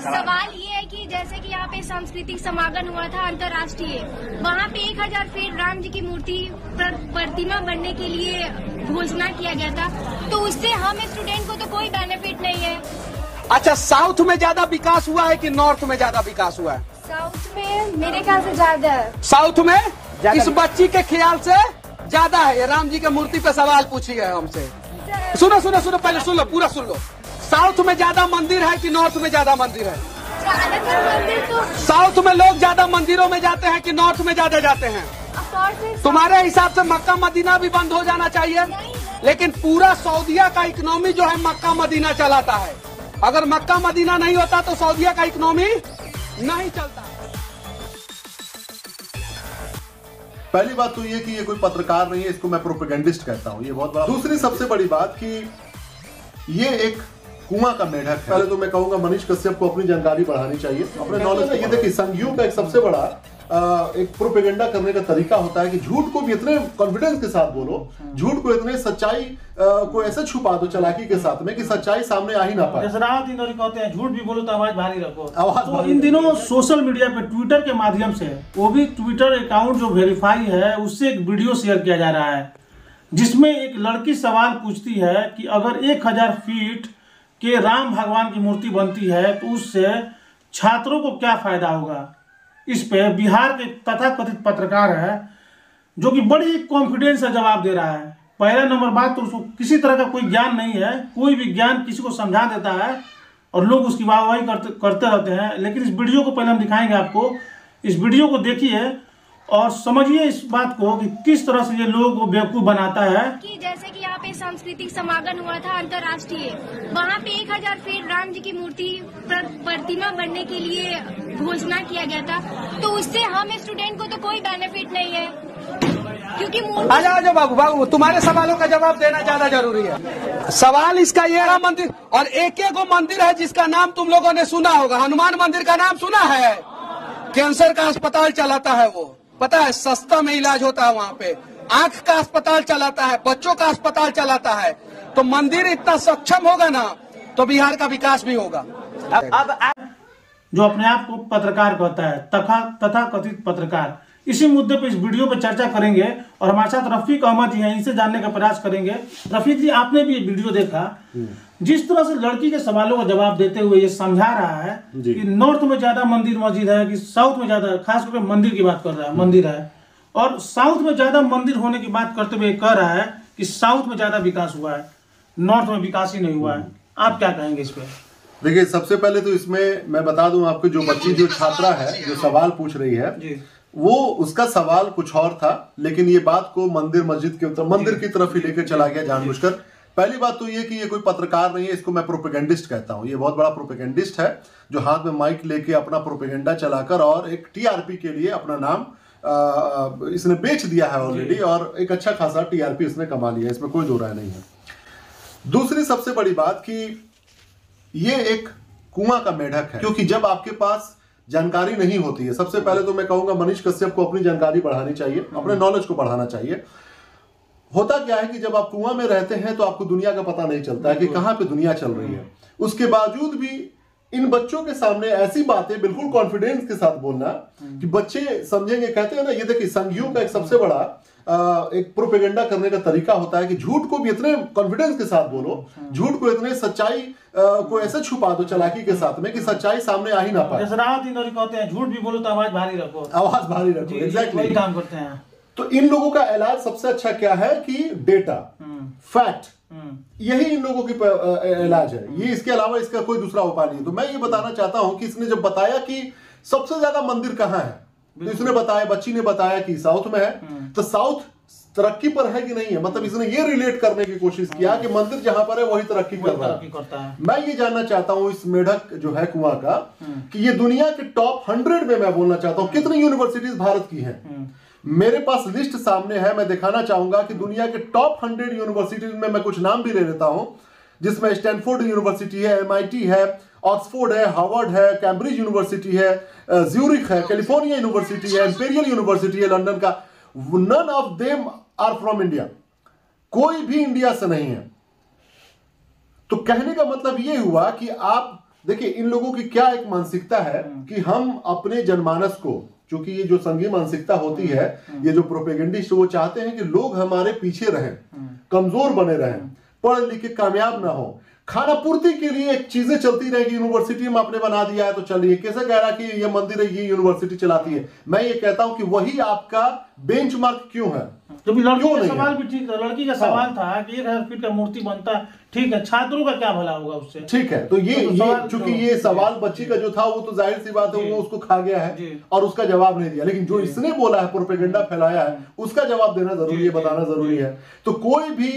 सवाल ये है कि जैसे कि यहाँ पे सांस्कृतिक समागम हुआ था अंतर्राष्ट्रीय, वहाँ पे 1000 फीट राम जी की मूर्ति प्रतिमा बनने के लिए घोषणा किया गया था, तो उससे हम स्टूडेंट को तो कोई बेनिफिट नहीं है। अच्छा, साउथ में ज्यादा विकास हुआ है कि नॉर्थ में ज्यादा विकास हुआ है? साउथ में मेरे ख्याल से ज्यादा है। साउथ में इस बच्ची के ख्याल से ज्यादा है। ये राम जी के मूर्ति पे सवाल पूछी है हमसे। सुनो सुनो सुनो, पहले सुन लो, पूरा सुन लो। साउथ में ज्यादा मंदिर है कि नॉर्थ में ज्यादा मंदिर है? मंदिर तो साउथ में लोग ज्यादा मंदिरों में जाते हैं कि नॉर्थ में ज्यादा जाते हैं? तुम्हारे हिसाब से मक्का मदीना भी बंद हो जाना चाहिए, लेकिन पूरा सऊदीया का इकोनॉमी जो है मक्का मदीना चलाता है। अगर मक्का मदीना नहीं होता तो सऊदीया का इकोनॉमी नहीं चलता। पहली बात तो ये कि ये कोई पत्रकार नहीं है, इसको मैं प्रोपेगेंडिस्ट कहता हूँ, ये बहुत बड़ा। दूसरी सबसे बड़ी बात कि ये एक कुआं का मेढक है। पहले तो मैं कहूंगा मनीष कश्यप को अपनी जानकारी बढ़ानी चाहिए, अपने नॉलेज। ये देखिए, संघियों का एक सबसे बड़ा एक प्रोपेगेंडा करने का तरीका होता है कि झूठ को भी इतने कॉन्फिडेंस के साथ बोलो, झूठ को इतने सच्चाई को ऐसे छुपा दो चालाकी के साथ में कि सच्चाई सामने आ ही ना पाए। कहते हैं झूठ भी बोलो तो आवाज भारी रखो। तो इन दिनों सोशल मीडिया पे ट्विटर के माध्यम से, वो भी ट्विटर अकाउंट जो वेरीफाई है, उससे एक वीडियो शेयर किया जा रहा है, जिसमें एक लड़की सवाल पूछती है कि अगर 1000 फीट के राम भगवान की मूर्ति बनती है तो उससे छात्रों को क्या फायदा होगा। इस पे बिहार के तथाकथित पत्रकार है जो कि बड़ी कॉन्फिडेंस से जवाब दे रहा है। पहला नंबर बात तो उसको किसी तरह का कोई ज्ञान नहीं है, कोई भी ज्ञान किसी को समझा देता है और लोग उसकी वाहवाही करते रहते हैं। लेकिन इस वीडियो को पहले हम दिखाएंगे आपको, इस वीडियो को देखिए और समझिए इस बात को कि किस तरह से ये लोगों को बेवकूफ बनाता है। कि जैसे कि यहाँ पे सांस्कृतिक समागम हुआ था अंतर्राष्ट्रीय, वहाँ पे 1000 फीट राम जी की मूर्ति प्रतिमा बनने के लिए घोषणा किया गया था, तो उससे हम स्टूडेंट को तो कोई बेनिफिट नहीं है, क्योंकि आ जाओ बाबू, तुम्हारे सवालों का जवाब देना ज्यादा जरूरी है। सवाल इसका ये रहा, मंदिर और एक मंदिर है जिसका नाम तुम लोगों ने सुना होगा, हनुमान मंदिर का नाम सुना है? कैंसर का अस्पताल चलाता है वो, पता है, सस्ता में इलाज होता है वहाँ पे। आंख का अस्पताल चलाता है, बच्चों का अस्पताल चलाता है। तो मंदिर इतना सक्षम होगा ना तो बिहार का विकास भी होगा। अब जो अपने आप को पत्रकार कहता है, तथाकथित पत्रकार, इसी मुद्दे पे इस वीडियो पे चर्चा करेंगे और हमारे साथ रफीक अहमद जी हैं, इनसे जानने का प्रयास करेंगे। रफीक जी, आपने भी ये वीडियो देखा, जिस तरह से लड़की के सवालों का जवाब देते हुए ये समझा रहा है कि नॉर्थ में ज्यादा मंदिर मस्जिद है कि साउथ में ज्यादा, खास करके मंदिर की बात कर रहा है, मंदिर है, और साउथ में ज्यादा मंदिर होने की बात करते हुए कह रहा है कि साउथ में ज्यादा विकास हुआ है, नॉर्थ में विकास ही नहीं हुआ है। आप क्या कहेंगे इस पे? देखिए, सबसे पहले तो इसमें मैं बता दूं आपको, जो बच्ची, जो छात्रा है, जो सवाल पूछ रही है जी, वो उसका सवाल कुछ और था, लेकिन ये बात को मंदिर मस्जिद के मंदिर की तरफ ही लेकर चला गया जानबूझकर। पहली बात तो ये कि ये कोई पत्रकार नहीं है, इसको मैं प्रोपेगेंडिस्ट कहता हूँ। ये बहुत बड़ा प्रोपेगेंडिस्ट है जो हाथ में माइक लेके अपना प्रोपेगेंडा चलाकर और एक टीआरपी के लिए अपना नाम इसने बेच दिया है ऑलरेडी, और एक अच्छा खासा टीआरपी इसने कमा लिया, इसमें कोई दो राय नहीं है। दूसरी सबसे बड़ी बात कि ये एक कुआं का मेढक है, क्योंकि जब आपके पास जानकारी नहीं होती है, सबसे पहले तो मैं कहूंगा मनीष कश्यप को अपनी जानकारी बढ़ानी चाहिए, अपने नॉलेज को बढ़ाना चाहिए। होता क्या है कि जब आप कुआं में रहते हैं तो आपको दुनिया का पता नहीं चलता है कि कहां पे दुनिया चल रही है। उसके बावजूद भी इन बच्चों के सामने ऐसी बातें बिल्कुल कॉन्फिडेंस के साथ बोलना कि बच्चे समझेंगे। कहते हैं ना, ये देखिए, संघियों का एक सबसे बड़ा एक प्रोपेगेंडा करने का तरीका होता है कि झूठ को भी इतने कॉन्फिडेंस के साथ बोलो, झूठ को इतने सच्चाई को ऐसे छुपा दो चालाकी के साथ में कि सच्चाई सामने आ ही ना पाए। कहते हैं झूठ भी बोलो तो आवाज भारी रखो, आवाज भारी रखो, एग्जैक्टली काम करते हैं। तो इन लोगों का इलाज सबसे अच्छा क्या है कि डेटा, फैक्ट, यही इन लोगों की इलाज है। ये इसके अलावा इसका कोई दूसरा उपाय नहीं। तो मैं ये बताना चाहता हूं कि इसने जब बताया कि सबसे ज्यादा मंदिर कहां है, तो इसने बताया, बच्ची ने बताया कि साउथ में है, तो साउथ तरक्की पर है कि नहीं है, मतलब इसने ये रिलेट करने की कोशिश किया कि मंदिर जहां पर है वही तरक्की कर रहा है। मैं ये जानना चाहता हूं इस मेढक जो है कुआं का, कि ये दुनिया के टॉप 100 में मैं बोलना चाहता हूं कितनी यूनिवर्सिटीज भारत की हैं। मेरे पास लिस्ट सामने है, मैं दिखाना चाहूंगा कि दुनिया के टॉप 100 यूनिवर्सिटीज में मैं कुछ नाम भी ले लेता हूं, जिसमें स्टैनफोर्ड यूनिवर्सिटी है, MIT है, ऑक्सफोर्ड है, हार्वर्ड है, कैम्ब्रिज यूनिवर्सिटी है, ज्यूरिख है, कैलिफोर्निया यूनिवर्सिटी है, इंपीरियल यूनिवर्सिटी है लंदन का। None of them are from India, कोई भी इंडिया से नहीं है। तो कहने का मतलब यह हुआ कि आप देखिए इन लोगों की क्या एक मानसिकता है कि हम अपने जनमानस को, क्योंकि ये जो संघीय मानसिकता होती है, ये जो प्रोपेगेंडिस्ट वो चाहते हैं कि लोग हमारे पीछे रहें, कमजोर बने रहें, पढ़ लिख के कामयाब ना हो, खाना पूर्ति के लिए एक चीजें चलती रहेगी। यूनिवर्सिटी में आपने बना दिया है तो चलिए, कैसे कह रहा कि ये मंदिर है, ये यूनिवर्सिटी चलाती है। मैं ये कहता हूं कि वही आपका बेंचमार्क क्यों है। लड़की का सवाल भी ठीक था, लड़की का सवाल था कि 1000 फीट का मूर्ति बनता है, ठीक है, छात्रों का क्या भला होगा उससे? ठीक है, तो ये चूंकि ये सवाल बच्ची का जो था वो तो जाहिर सी बात है वो उसको खा गया है और उसका जवाब नहीं दिया, लेकिन जो इसने बोला है, प्रोपेगेंडा फैलाया है, उसका जवाब देना जरूरी है, बताना जरूरी है। तो कोई भी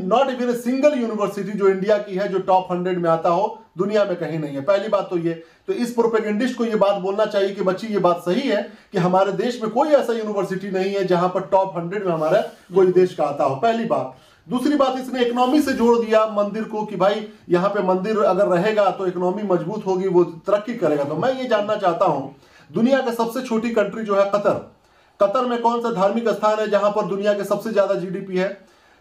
not even a single university जो इंडिया की है जो टॉप 100 में आता हो, दुनिया में कहीं नहीं है। पहली बात तो ये, तो इस प्रोपेगेंडिस्ट को ये बात बोलना चाहिए कि बच्ची ये बात सही है कि हमारे देश में कोई ऐसा यूनिवर्सिटी नहीं है जहां पर टॉप 100 में हमारा कोई देश का आता हो, पहली बात। दूसरी बात, इसने इकोनॉमी से जोड़ दिया मंदिर को कि भाई यहाँ पे मंदिर अगर रहेगा तो इकोनॉमी मजबूत होगी, वो तरक्की करेगा। तो मैं ये जानना चाहता हूं, दुनिया का सबसे छोटी कंट्री जो है कतर में कौन सा धार्मिक स्थान है जहां पर दुनिया के सबसे ज्यादा जीडीपी है,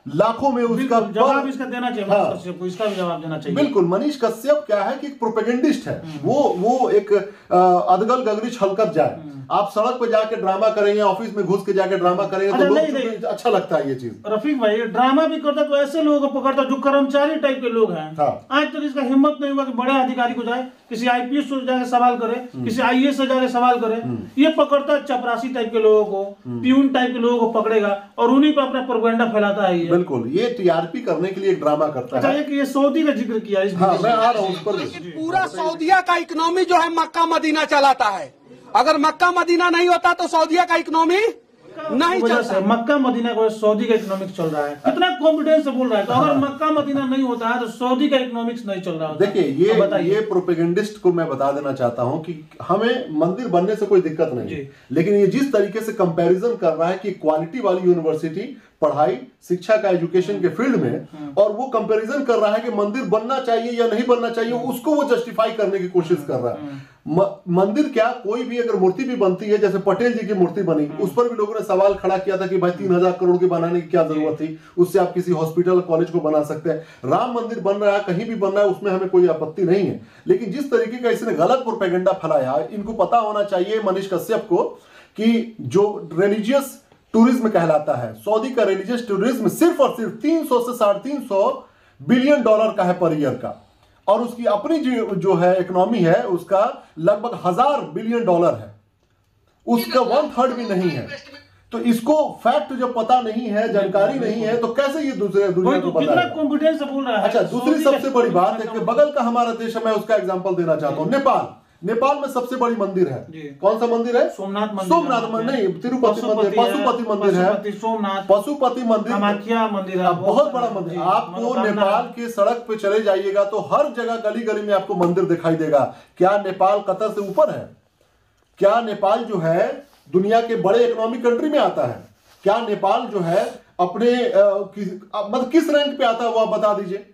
लाखों में उसका जवाब इसका देना चाहिए। हाँ, मनीष कश्यप को इसका भी जवाब देना चाहिए। बिल्कुल, मनीष कश्यप क्या है कि प्रोपेगेंडिस्ट है, वो एक अदगल गगरी छलकत जाए। आप सड़क पे जाके ड्रामा करेंगे, ऑफिस में घुस के जाके ड्रामा करेंगे तो लोग अच्छा लगता है ये चीज। रफीक भाई, ड्रामा भी करता तो ऐसे लोगों को पकड़ता जो कर्मचारी टाइप के लोग हैं। हाँ। आज तक इसका हिम्मत नहीं हुआ कि बड़े अधिकारी को जाए, किसी आईपीएस से जाके सवाल करे, किसी आईएएस से जाके सवाल करे। ये पकड़ता है चपरासी टाइप के लोगों को, प्यून टाइप के लोगों को पकड़ेगा और उन्हीं पर अपना प्रोपेगेंडा फैलाता है। बिल्कुल, ये टीआरपी करने के लिए एक ड्रामा करता है। ये सऊदी का जिक्र किया इस मैं आ रहा हूँ उस पर। पूरा सऊदिया का इकोनॉमी जो है मक्का मदीना चलाता है। अगर मक्का मदीना नहीं होता तो सऊदिया का इकोनॉमी नहीं चलता। मक्का मदीना को सऊदी का इकोनॉमिक्स चल रहा है, कितना कॉन्फिडेंस से बोल रहा है। तो अगर मक्का मदीना नहीं होता है तो सऊदी का इकोनॉमिक्स नहीं चल रहा होता। देखिए ये प्रोपेगेंडिस्ट को मैं बता देना चाहता हूं कि हमें मंदिर बनने से कोई दिक्कत नहीं है, लेकिन ये जिस तरीके से कंपैरिजन कर रहा है कि क्वालिटी वाली यूनिवर्सिटी पढ़ाई शिक्षा का एजुकेशन के फील्ड में, और वो कंपैरिजन कर रहा है कि मंदिर बनना चाहिए या नहीं बनना चाहिए, उसको वो जस्टिफाई करने की कोशिश कर रहा है। मंदिर क्या, कोई भी अगर मूर्ति भी बनती है, जैसे पटेल जी की मूर्ति बनी, उस पर भी लोगों ने सवाल खड़ा किया था कि भाई 3000 करोड़ की बनाने की क्या जरूरत थी, उससे आप किसी हॉस्पिटल कॉलेज को बना सकते हैं। राम मंदिर बन रहा है, कहीं भी बन रहा है, उसमें हमें कोई आपत्ति नहीं है, लेकिन जिस तरीके का इसने गलत प्रोपेगेंडा फैलाया, इनको पता होना चाहिए मनीष कश्यप को कि जो रिलीजियस टूरिज्म कहलाता है, सऊदी का रिलीजियस टूरिज्म सिर्फ और सिर्फ 300 से 350 बिलियन डॉलर का है पर ईयर का, और उसकी अपनी जो है इकोनॉमी है उसका लगभग 1000 बिलियन डॉलर है, उसका 1/3 भी नहीं है। तो इसको फैक्ट जब पता नहीं है, जानकारी नहीं है, तो कैसे ये दूसरे दुनिया को बताएगा? कितना कॉन्फिडेंस से बोल रहा है। अच्छा, दूसरी सबसे बड़ी बात है कि बगल का हमारा देश है, मैं उसका एग्जांपल देना चाहता हूं। नेपाल में सबसे बड़ी मंदिर है, कौन सा मंदिर है? सोमनाथ मंदिर नहीं, तिरुपति मंदिर, पशुपति मंदिर है, सोमनाथ पशुपति मंदिर, कामाख्या मंदिर है, बहुत बड़ा मंदिर। आपको नेपाल के सड़क पे चले जाइएगा तो हर जगह गली गली में आपको मंदिर दिखाई देगा। क्या नेपाल कतर से ऊपर है? क्या नेपाल जो है दुनिया के बड़े इकोनॉमिक कंट्री में आता है? क्या नेपाल जो है अपने मतलब किस रैंक पे आता है वो आप बता दीजिए।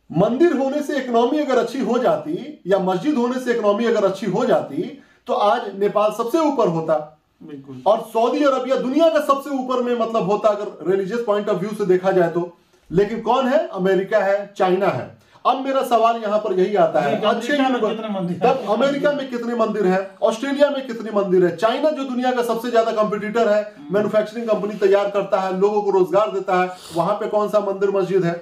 मंदिर होने से इकोनॉमी अगर अच्छी हो जाती, या मस्जिद होने से इकोनॉमी अगर अच्छी हो जाती, तो आज नेपाल सबसे ऊपर होता। बिल्कुल। और सऊदी अरबिया दुनिया का सबसे ऊपर में मतलब होता अगर रिलीजियस पॉइंट ऑफ व्यू से देखा जाए तो। लेकिन कौन है? अमेरिका है, चाइना है। अब मेरा सवाल यहां पर यही आता है, अच्छे तब अमेरिका में कितने मंदिर है, ऑस्ट्रेलिया में कितने मंदिर है, चाइना जो दुनिया का सबसे ज्यादा कंपटीटर है, मैन्युफैक्चरिंग कंपनी तैयार करता है, लोगों को रोजगार देता है, वहां पे कौन सा मंदिर मस्जिद है?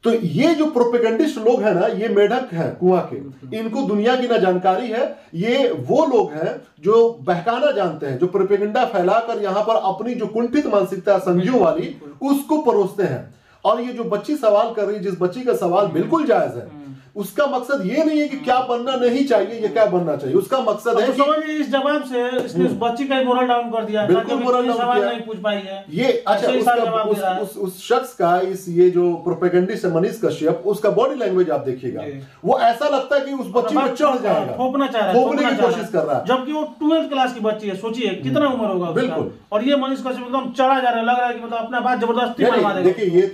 तो ये जो प्रोपेगेंडिस्ट लोग हैं ना, ये मेढक हैं कुआं के, इनको दुनिया की ना जानकारी है। ये वो लोग हैं जो बहकाना जानते हैं, जो प्रोपेगेंडा फैलाकर यहां पर अपनी जो कुंठित मानसिकता संघियों वाली उसको परोसते हैं। और ये जो बच्ची सवाल कर रही है, जिस बच्ची का सवाल बिल्कुल जायज है, उसका मकसद ये नहीं है कि क्या बनना नहीं चाहिए या क्या बनना चाहिए, उसका मकसद है कि इस जवाब से इसने बच्ची का मोरल डाउन कर दिया, बिल्कुल मोरल डाउन सवाल नहीं पूछ पाई है ये। अच्छा, उस शख्स का, इस ये जो प्रोपेगेंडिस्ट है मनीष कश्यप, उसका बॉडी लैंग्वेज आप देखिएगा, वो ऐसा लगता है कि उस बच्ची पर चढ़ जाएगा, थोपना चाह रहा है, थोपने की कोशिश कर रहा है, जबकि वो 12th क्लास की बच्ची है। सोचिए कितना उम्र होगा उसका, और ये मनीष कश्यप एकदम चढ़ा जा रहा है, लग रहा है कि मतलब अपना बात जबरदस्ती बनवा देगा। देखिए ये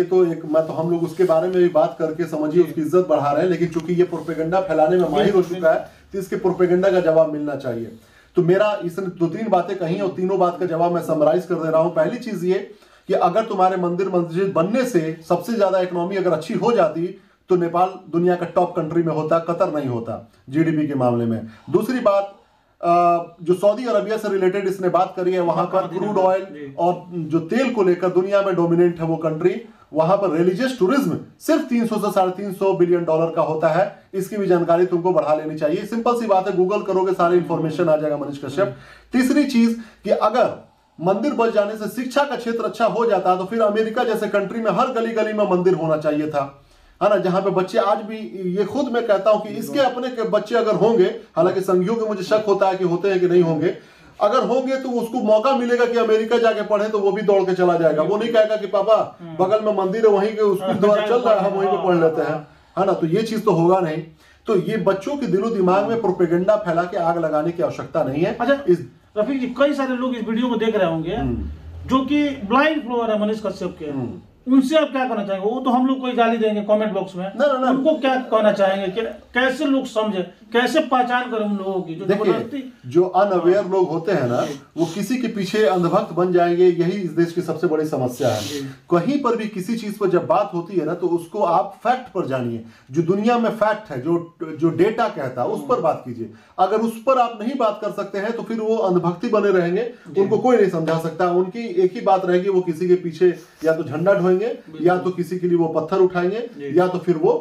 तो एक, मैं तो हम लोग उसके बारे में भी बात करके समझिए उसकी इज्जत बढ़ा रहे हैं, लेकिन चूंकि ये प्रोपेगेंडा फैलाने में माहिर हो चुका है तो इसके प्रोपेगेंडा का जवाब मिलना चाहिए। तो मेरा इसने 2-3 बातें कही और तीनों बात का जवाब मैं समराइज कर दे रहा हूं। पहली चीज ये कि अगर तुम्हारे मंदिर मस्जिद बनने से सबसे ज्यादा इकोनॉमी अगर अच्छी हो जाती तो नेपाल दुनिया का टॉप कंट्री में होता, कतर नहीं होता जीडीपी के मामले में। दूसरी बात, जो सऊदी अरबिया से रिलेटेड इसने बात करी है, वहां पर क्रूड ऑयल और जो तेल को लेकर दुनिया में डोमिनेंट है वो कंट्री। वहां पर रिलीजियस टूरिज्म सिर्फ 300 से 350 बिलियन डॉलर का होता है। इसकी भी जानकारी तुमको बढ़ा लेनी चाहिए। सिंपल सी बात है, गूगल करोगे सारी इंफॉर्मेशन आ जाएगा मनीष कश्यप। तीसरी चीज कि अगर मंदिर बच जाने से शिक्षा का क्षेत्र अच्छा हो जाता तो फिर अमेरिका जैसे कंट्री में हर गली गली में मंदिर होना चाहिए था, है ना, जहां पे बच्चे आज भी, ये खुद मैं कहता हूं कि इसके अपने के बच्चे अगर होंगे, हालांकि संघियों के मुझे शक होता है कि होते हैं कि नहीं होंगे, अगर होंगे तो उसको मौका मिलेगा कि अमेरिका जाके पढ़े तो वो भी दौड़ के चला जाएगा। वो नहीं कहेगा कि पापा बगल में मंदिर है, वहीं के स्कूल द्वारा चल रहा है, हम वहीं पे पढ़ लेते हैं, है ना। तो ये चीज तो होगा नहीं। तो ये बच्चों के दिलो दिमाग में प्रोपेगेंडा फैला के आग लगाने की आवश्यकता नहीं है। अच्छा रफीक जी, कई सारे लोग इस वीडियो को देख रहे होंगे जो कि ब्लाइंड फॉलोअर है मनीष कश्यप के, उनसे आप क्या कहना चाहेंगे? वो तो हम लोग कोई गाली देंगे कमेंट बॉक्स में, ना। उनको क्या कहना चाहेंगे कि कैसे लोग समझे, कैसे पहचान करें उन लोगों की? देखिए, जो अनअवेयर लोग होते हैं ना, वो किसी के पीछे अंधभक्त बन जाएंगे। यही इस देश की सबसे बड़ी समस्या है। कहीं पर भी किसी चीज पर जब बात होती है ना, तो उसको आप फैक्ट पर जानिए। जो दुनिया में फैक्ट है, जो डेटा कहता है, उस पर बात कीजिए। अगर उस पर आप नहीं बात कर सकते हैं तो फिर वो अंधभक्ति बने रहेंगे, उनको कोई नहीं समझा सकता। उनकी एक ही बात रहेगी, वो किसी के पीछे या तो झंडा ढोएंगे, या तो किसी के लिए वो पत्थर उठाएंगे, या तो फिर वो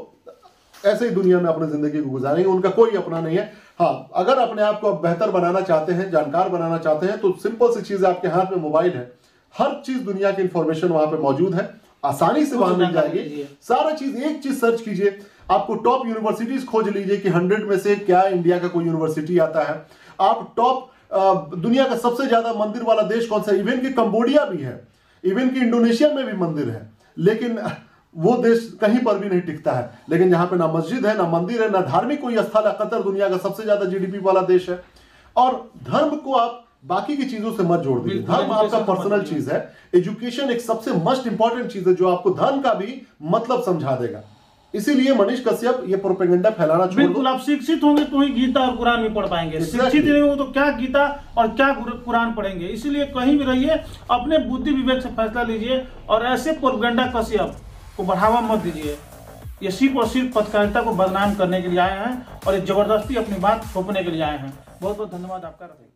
ऐसे ही दुनिया में अपनी जिंदगी को गुजारेंगे। उनका कोई अपना नहीं है। हाँ, अगर अपने आप को बेहतर बनाना चाहते हैं, जानकार बनाना चाहते हैं, तो सिंपल सी चीज है, आपके हाथ में मोबाइल है, हर चीज दुनिया की इंफॉर्मेशन वहां पे मौजूद है, आसानी से वहां मिल जाएगी सारा चीज। एक चीज सर्च कीजिए, आपको टॉप यूनिवर्सिटीज खोज लीजिए कि 100 में से क्या इंडिया का कोई यूनिवर्सिटी आता है। आप टॉप दुनिया का सबसे ज्यादा मंदिर वाला देश कौन सा है? इवन की कंबोडिया भी है, इवन की इंडोनेशिया में भी मंदिर है, लेकिन वो देश कहीं पर भी नहीं टिकता है। लेकिन जहां पे ना मस्जिद है, ना मंदिर है, ना धार्मिक कोई स्थल है, कतर दुनिया का सबसे ज्यादा जीडीपी वाला देश है। और धर्म को आप बाकी की चीजों से मत जोड़ दीजिए। धर्म आपका पर्सनल चीज है। एजुकेशन एक सबसे मोस्ट इंपॉर्टेंट चीज है जो आपको धर्म का भी मतलब समझा देगा। इसीलिए मनीष कश्यप ये प्रोपेगेंडा फैलाना छोड़ दो। बिल्कुल, आप शिक्षित होंगे तो ही गीता और कुरान भी पढ़ पाएंगे। शिक्षित नहीं हो तो क्या गीता और क्या कुरान पढ़ेंगे? इसीलिए कहीं भी रहिए, अपने बुद्धि विवेक से फैसला लीजिए और ऐसे प्रोपेगेंडा कश्यप को बढ़ावा मत दीजिए। ये सिर्फ और सिर्फ पत्रकारिता को बदनाम करने के लिए आए हैं और एक जबरदस्ती अपनी बात थोपने के लिए आए हैं। बहुत बहुत धन्यवाद आपका।